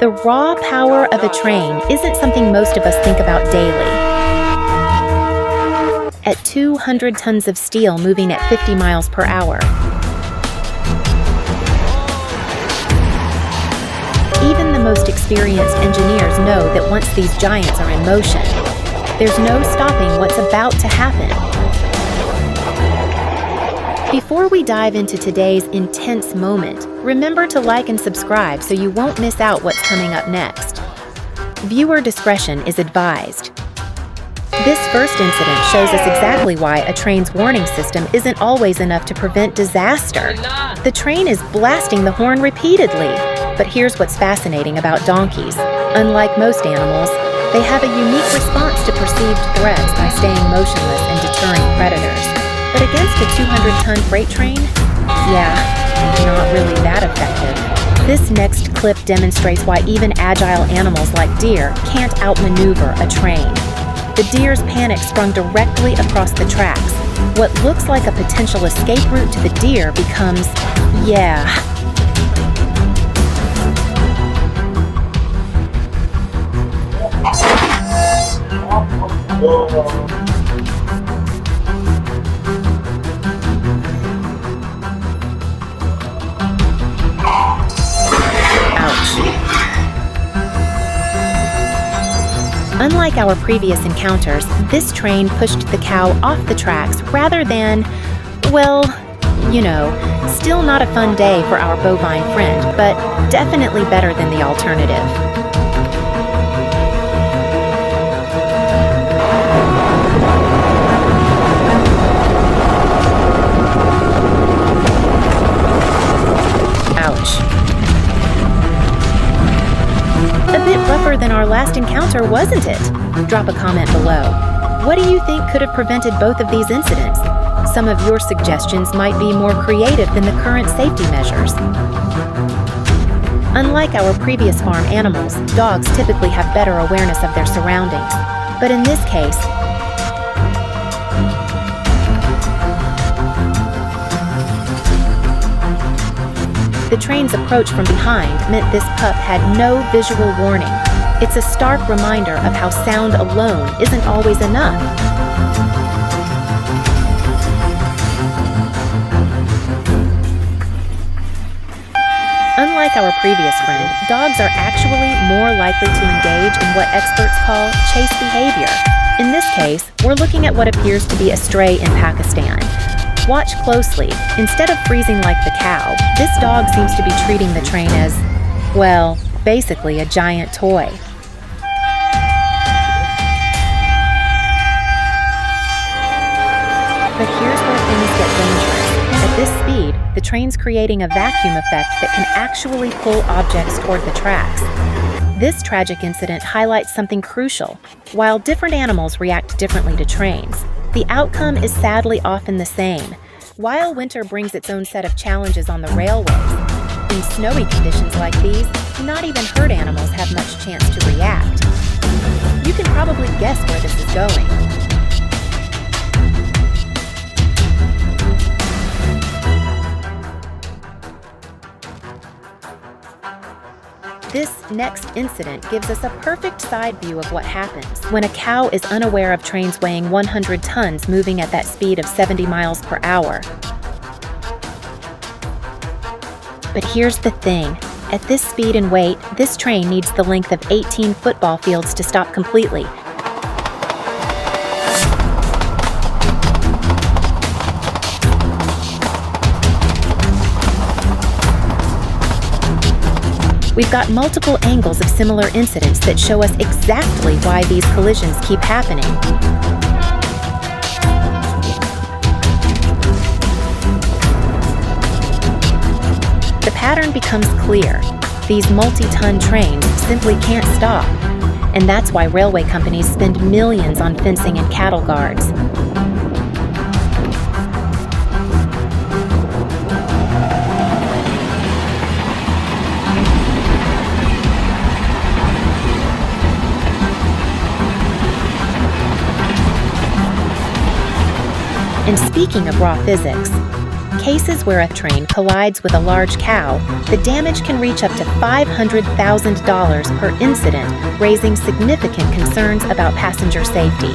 The raw power of a train isn't something most of us think about daily. At 200 tons of steel moving at 50 miles per hour. Even the most experienced engineers know that once these giants are in motion, there's no stopping what's about to happen. Before we dive into today's intense moment, remember to like and subscribe so you won't miss out what's coming up next. Viewer discretion is advised. This first incident shows us exactly why a train's warning system isn't always enough to prevent disaster. The train is blasting the horn repeatedly. But here's what's fascinating about donkeys. Unlike most animals, they have a unique response to perceived threats by staying motionless and deterring predators. But against a 200-ton freight train? Yeah, not really that effective. This next clip demonstrates why even agile animals like deer can't outmaneuver a train. The deer's panic sprung directly across the tracks. What looks like a potential escape route to the deer becomes, Unlike our previous encounters, this train pushed the cow off the tracks rather than, well, still not a fun day for our bovine friend, but definitely better than the alternative. A bit rougher than our last encounter, wasn't it? Drop a comment below. What do you think could have prevented both of these incidents? Some of your suggestions might be more creative than the current safety measures. Unlike our previous farm animals, dogs typically have better awareness of their surroundings. But in this case, the train's approach from behind meant this pup had no visual warning. It's a stark reminder of how sound alone isn't always enough. Unlike our previous friend, dogs are actually more likely to engage in what experts call chase behavior. In this case, we're looking at what appears to be a stray in Pakistan. Watch closely. Instead of freezing like the cow, this dog seems to be treating the train as, well, basically a giant toy. But here's where things get dangerous. At this speed, the train's creating a vacuum effect that can actually pull objects toward the tracks. This tragic incident highlights something crucial. While different animals react differently to trains, the outcome is sadly often the same. While winter brings its own set of challenges on the railways, in snowy conditions like these, not even herd animals have much chance to react. You can probably guess where this is going. This next incident gives us a perfect side view of what happens when a cow is unaware of trains weighing 100 tons moving at that speed of 70 miles per hour. But here's the thing. At this speed and weight, this train needs the length of 18 football fields to stop completely. We've got multiple angles of similar incidents that show us exactly why these collisions keep happening. The pattern becomes clear. These multi-ton trains simply can't stop. And that's why railway companies spend millions on fencing and cattle guards. And speaking of raw physics, cases where a train collides with a large cow, the damage can reach up to $500,000 per incident, raising significant concerns about passenger safety.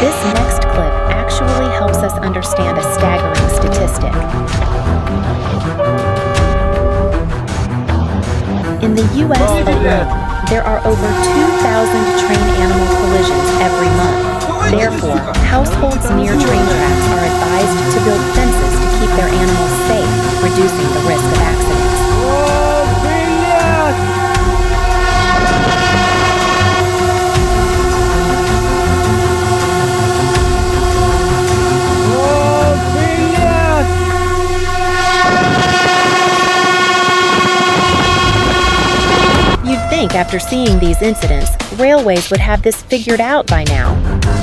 This next clip actually helps us understand a staggering statistic. In the U.S. alone, there are over 2,000 train-animal collisions every month. Therefore, households near train tracks are advised to build fences to keep their animals safe, reducing the risk of accidents. After seeing these incidents, railways would have this figured out by now.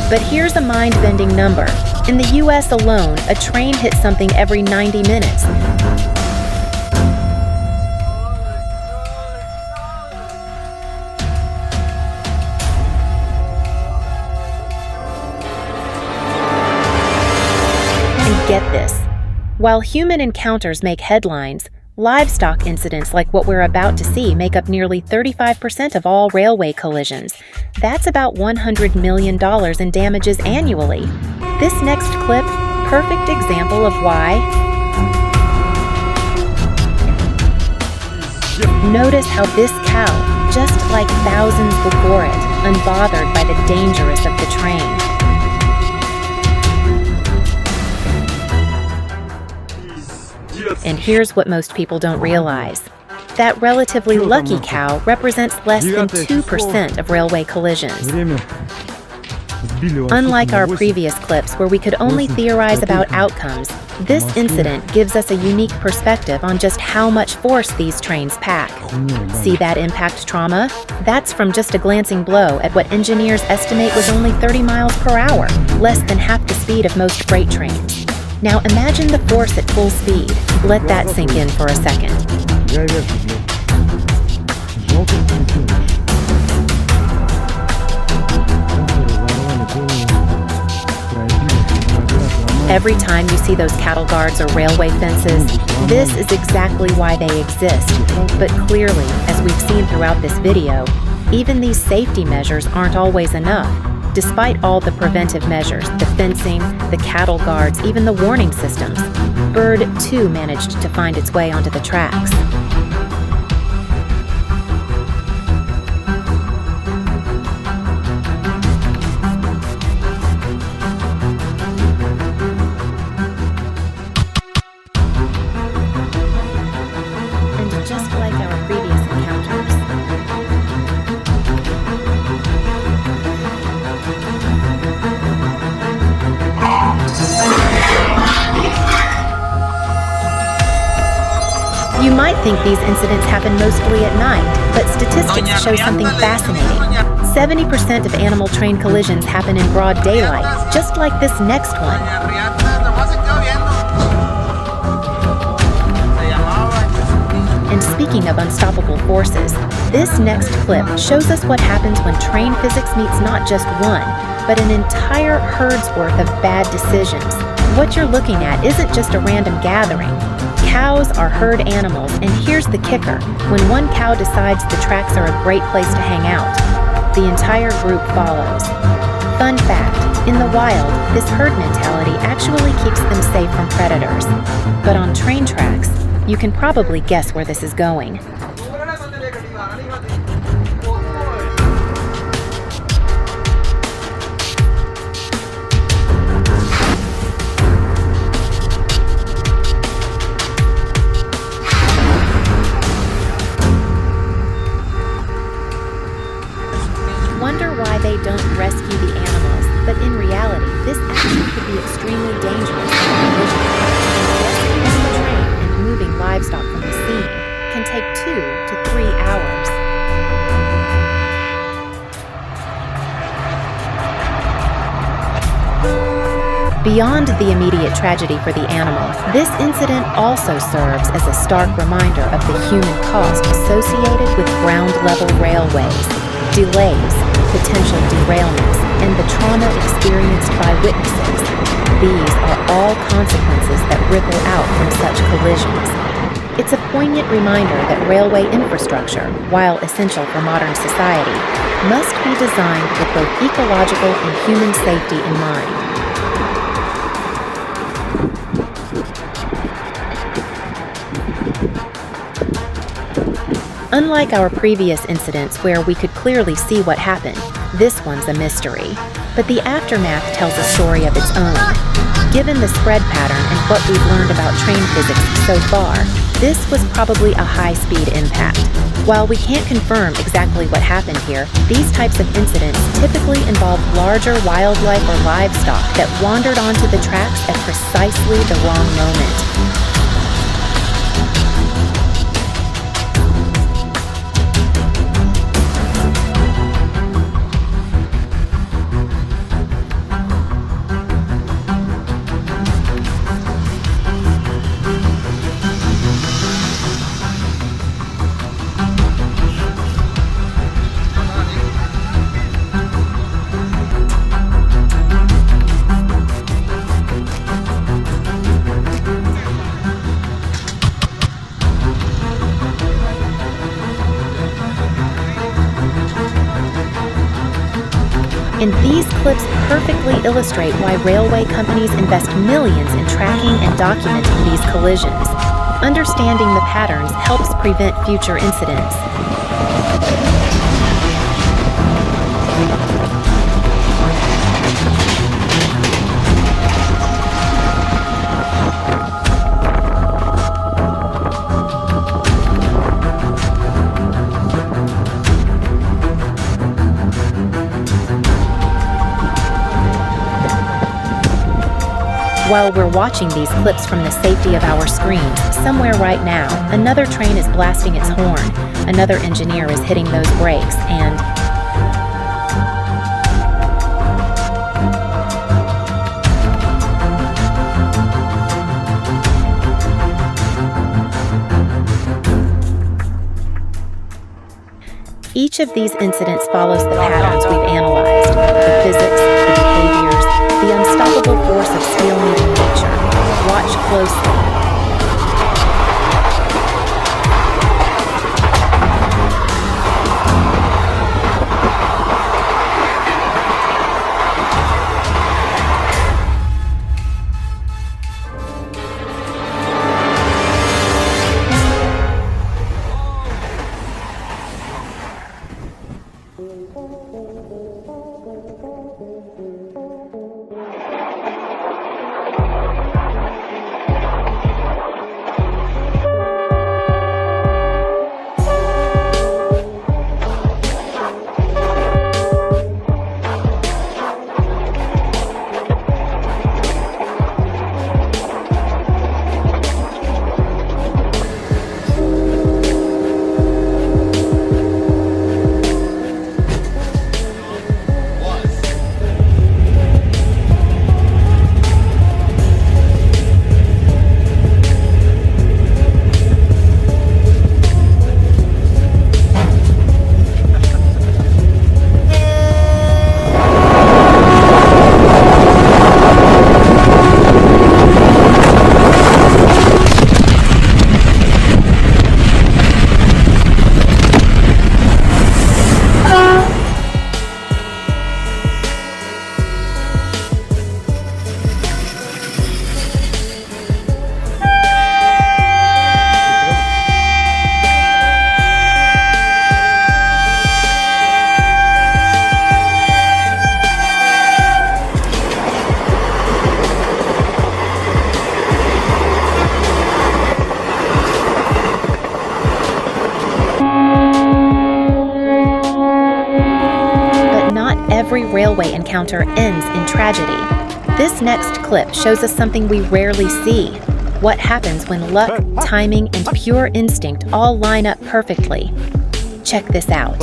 But here's a mind-bending number. In the US alone, a train hits something every 90 minutes. And get this. While human encounters make headlines, livestock incidents like what we're about to see make up nearly 35% of all railway collisions. That's about $100 million in damages annually. This next clip, perfect example of why. Notice how this cow, just like thousands before it, unbothered by the dangerous of the train. And here's what most people don't realize. That relatively lucky cow represents less than 2% of railway collisions. Unlike our previous clips where we could only theorize about outcomes, this incident gives us a unique perspective on just how much force these trains pack. See that impact trauma? That's from just a glancing blow at what engineers estimate was only 30 miles per hour, less than half the speed of most freight trains. Now imagine the force at full speed. Let that sink in for a second. Every time you see those cattle guards or railway fences, this is exactly why they exist. But clearly, as we've seen throughout this video, even these safety measures aren't always enough. Despite all the preventive measures, the fencing, the cattle guards, even the warning systems, Bird too managed to find its way onto the tracks. And just like our previous encounters, you might think these incidents happen mostly at night, but statistics show something fascinating. 70% of animal train collisions happen in broad daylight, just like this next one. And speaking of unstoppable forces, this next clip shows us what happens when train physics meets not just one, but an entire herd's worth of bad decisions. What you're looking at isn't just a random gathering. Cows are herd animals, and here's the kicker. When one cow decides the tracks are a great place to hang out, the entire group follows. Fun fact, in the wild, this herd mentality actually keeps them safe from predators. But on train tracks, you can probably guess where this is going. Wonder why they don't rescue the animals, but in reality, this action could be extremely dangerous for the train, and moving livestock from the scene can take 2 Beyond the immediate tragedy for the animal, this incident also serves as a stark reminder of the human cost associated with ground-level railways, delays, potential derailments, and the trauma experienced by witnesses. These are all consequences that ripple out from such collisions. It's a poignant reminder that railway infrastructure, while essential for modern society, must be designed with both ecological and human safety in mind. Unlike our previous incidents where we could clearly see what happened, this one's a mystery. But the aftermath tells a story of its own. Given the spread pattern and what we've learned about train physics so far, this was probably a high-speed impact. While we can't confirm exactly what happened here, these types of incidents typically involve larger wildlife or livestock that wandered onto the tracks at precisely the wrong moment. And these clips perfectly illustrate why railway companies invest millions in tracking and documenting these collisions. Understanding the patterns helps prevent future incidents. While we're watching these clips from the safety of our screens, somewhere right now, another train is blasting its horn, another engineer is hitting those brakes, and each of these incidents follows the patterns we've analyzed, the physics, the behaviors, the unstoppable force of steel meeting nature. Watch closely. Every railway encounter ends in tragedy. This next clip shows us something we rarely see. What happens when luck, timing, and pure instinct all line up perfectly. Check this out.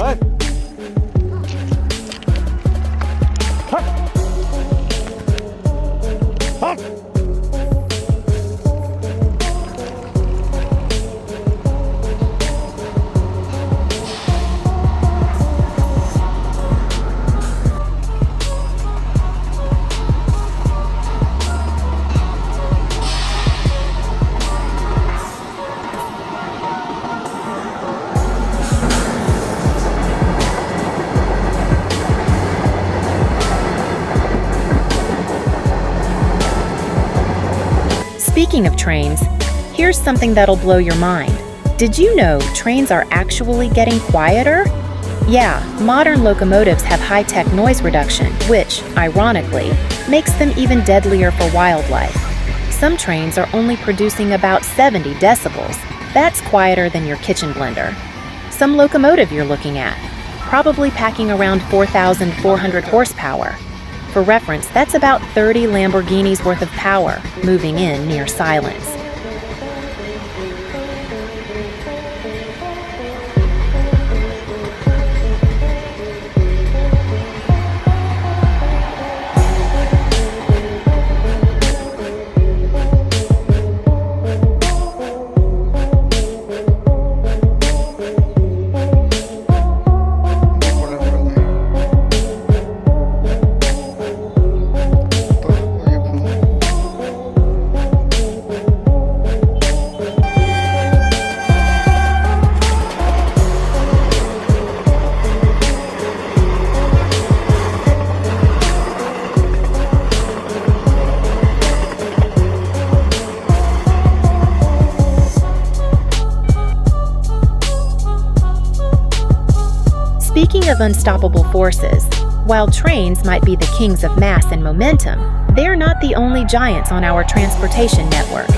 Speaking of trains, here's something that'll blow your mind. Did you know trains are actually getting quieter? Yeah, modern locomotives have high-tech noise reduction, which, ironically, makes them even deadlier for wildlife. Some trains are only producing about 70 decibels. That's quieter than your kitchen blender. Some locomotive you're looking at, probably packing around 4,400 horsepower. For reference, that's about 30 Lamborghinis worth of power, moving in near silence. Speaking of unstoppable forces, while trains might be the kings of mass and momentum, they're not the only giants on our transportation network.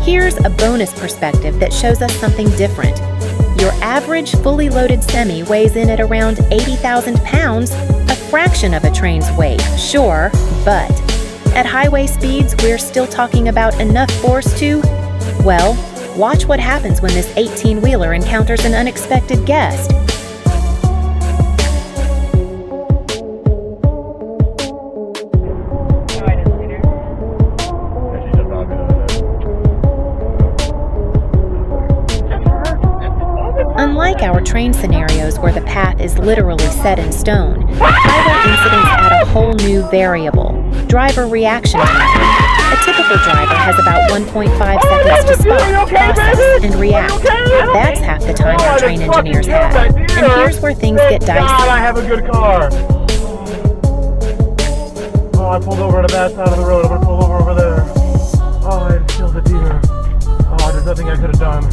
Here's a bonus perspective that shows us something different. Your average fully loaded semi weighs in at around 80,000 pounds, a fraction of a train's weight, sure, but at highway speeds, we're still talking about enough force to, well, watch what happens when this 18-wheeler encounters an unexpected guest. Unlike our train scenarios where the path is literally set in stone, highway incidents add a whole new variable: driver reaction time. A typical driver has about 1.5 seconds to spot, process, and react. That's half the time our train engineers have. And here's where things get dicey. God, I have a good car. Oh, I pulled over to that side of the road. I'm gonna pull over there. Oh, I just killed a deer. Oh, there's nothing I could have done.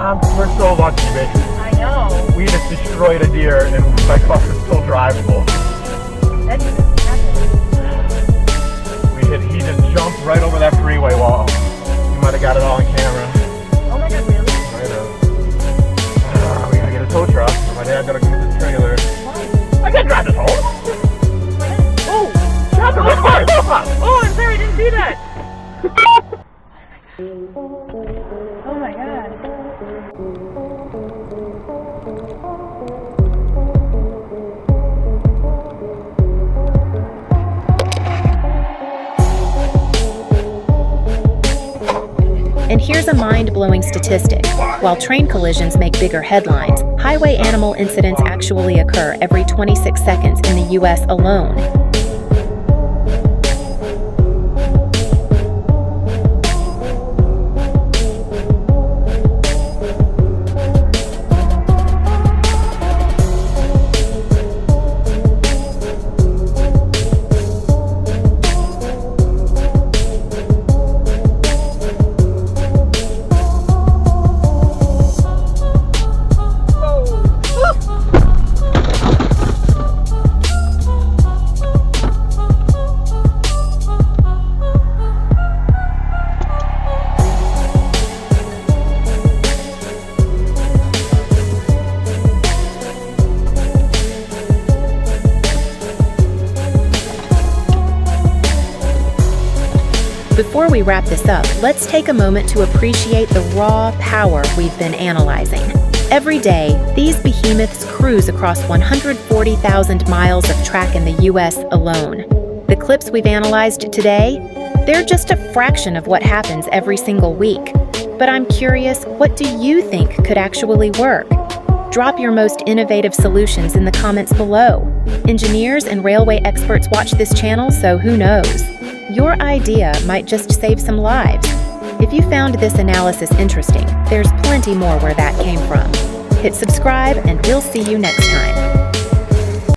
No, we're so lucky, bitch. I know. We just destroyed a deer and my car is still drivable. That just happened. He just jumped right over that freeway wall. You might have got it all on camera. Oh my God, really? Right up. We gotta get a tow truck. My dad gotta get the trailer. Why? I can't drive this home. Oh, shut the fuck up. Oh, I'm sorry, I didn't see that. Oh my God. And here's a mind-blowing statistic. While train collisions make bigger headlines, highway animal incidents actually occur every 26 seconds in the US alone. Before we wrap this up, let's take a moment to appreciate the raw power we've been analyzing. Every day, these behemoths cruise across 140,000 miles of track in the US alone. The clips we've analyzed today, they're just a fraction of what happens every single week. But I'm curious, what do you think could actually work? Drop your most innovative solutions in the comments below. Engineers and railway experts watch this channel, so who knows? Your idea might just save some lives. If you found this analysis interesting, there's plenty more where that came from. Hit subscribe and we'll see you next time.